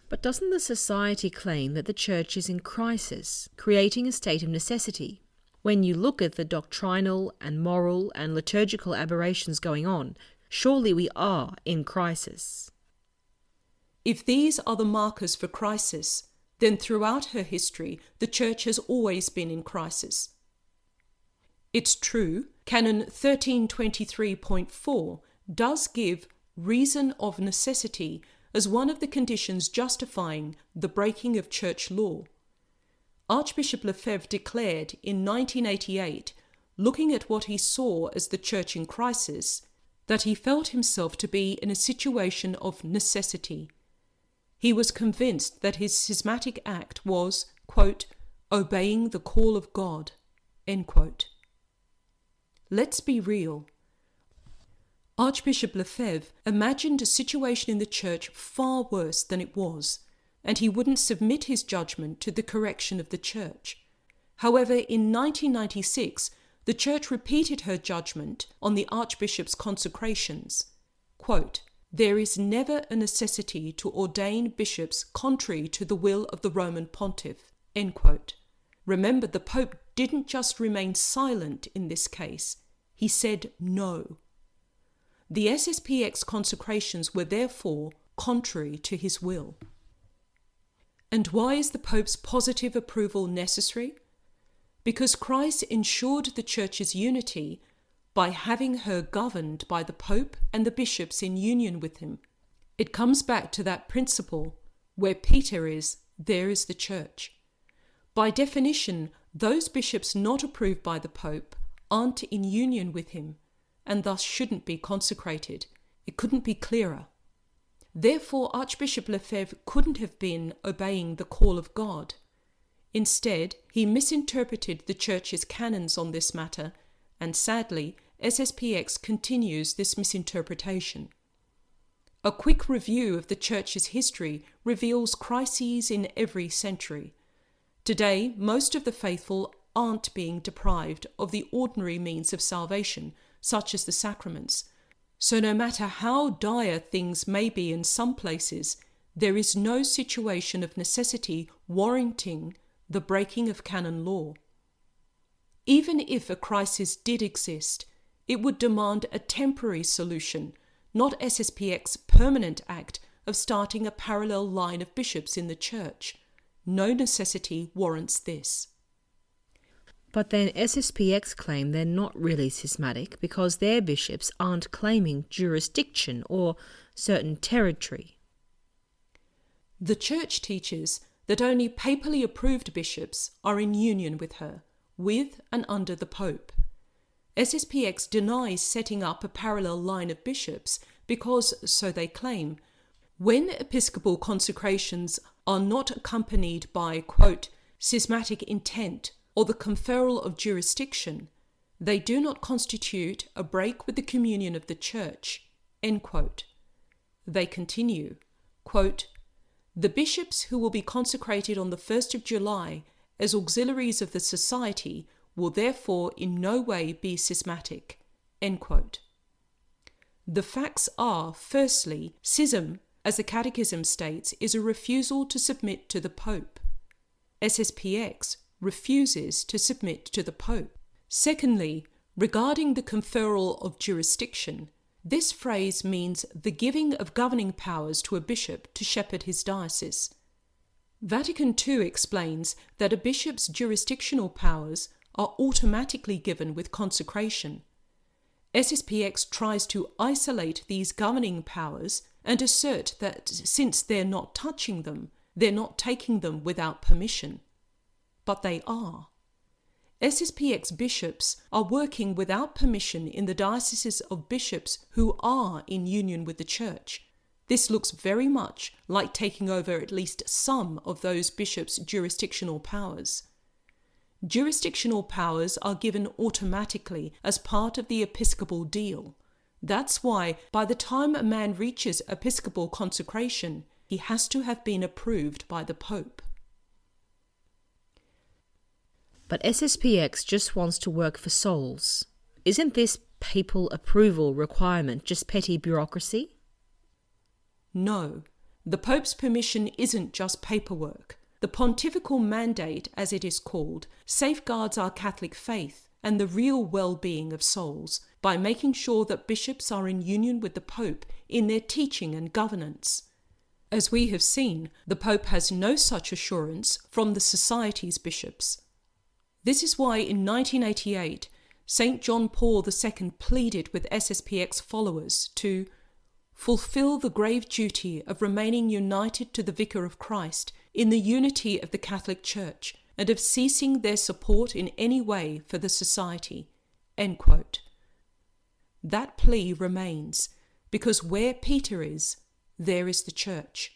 But doesn't the society claim that the Church is in crisis, creating a state of necessity? When you look at the doctrinal and moral and liturgical aberrations going on, surely we are in crisis. If these are the markers for crisis, then throughout her history, the Church has always been in crisis. It's true, Canon 1323.4 does give reason of necessity as one of the conditions justifying the breaking of Church law. Archbishop Lefebvre declared in 1988, looking at what he saw as the Church in crisis, that he felt himself to be in a situation of necessity. He was convinced that his schismatic act was, quote, obeying the call of God, end quote. Let's be real. Archbishop Lefebvre imagined a situation in the Church far worse than it was, and he wouldn't submit his judgment to the correction of the Church. However, in 1996, the Church repeated her judgment on the Archbishop's Consecrations. Quote, there is never a necessity to ordain bishops contrary to the will of the Roman Pontiff, end quote. Remember, the Pope didn't just remain silent in this case, he said no. The SSPX consecrations were therefore contrary to his will. And why is the Pope's positive approval necessary? Because Christ ensured the Church's unity by having her governed by the Pope and the bishops in union with him. It comes back to that principle, where Peter is, there is the Church. By definition, those bishops not approved by the Pope aren't in union with him, and thus shouldn't be consecrated. It couldn't be clearer. Therefore, Archbishop Lefebvre couldn't have been obeying the call of God. Instead, he misinterpreted the Church's canons on this matter, and sadly, SSPX continues this misinterpretation. A quick review of the Church's history reveals crises in every century. Today, most of the faithful aren't being deprived of the ordinary means of salvation, such as the sacraments. So no matter how dire things may be in some places, there is no situation of necessity warranting the breaking of canon law. Even if a crisis did exist, it would demand a temporary solution, not SSPX's permanent act of starting a parallel line of bishops in the Church. No necessity warrants this. But then SSPX claim they're not really schismatic because their bishops aren't claiming jurisdiction or certain territory. The Church teaches that only papally approved bishops are in union with her, with and under the Pope. SSPX denies setting up a parallel line of bishops because, so they claim, when episcopal consecrations are not accompanied by, quote, schismatic intent or the conferral of jurisdiction, they do not constitute a break with the communion of the Church, end quote. They continue, quote, the bishops who will be consecrated on the 1st of July as auxiliaries of the society will therefore in no way be schismatic, end quote. The facts are, firstly, schism, as the Catechism states, is a refusal to submit to the Pope. SSPX refuses to submit to the Pope. Secondly, regarding the conferral of jurisdiction, this phrase means the giving of governing powers to a bishop to shepherd his diocese. Vatican II explains that a bishop's jurisdictional powers are automatically given with consecration. SSPX tries to isolate these governing powers and assert that since they're not touching them, they're not taking them without permission. But they are. SSPX bishops are working without permission in the dioceses of bishops who are in union with the Church. This looks very much like taking over at least some of those bishops' jurisdictional powers. Jurisdictional powers are given automatically as part of the episcopal deal. That's why by the time a man reaches episcopal consecration, he has to have been approved by the Pope. But SSPX just wants to work for souls. Isn't this papal approval requirement just petty bureaucracy? No, The Pope's permission isn't just paperwork. The pontifical mandate, as it is called, safeguards our Catholic faith and the real well-being of souls by making sure that bishops are in union with the Pope in their teaching and governance. As we have seen, the Pope has no such assurance from the Society's bishops. This is why in 1988, St. John Paul II pleaded with SSPX followers to fulfill the grave duty of remaining united to the Vicar of Christ in the unity of the Catholic Church and of ceasing their support in any way for the Society." End quote. That plea remains, because where Peter is, there is the Church.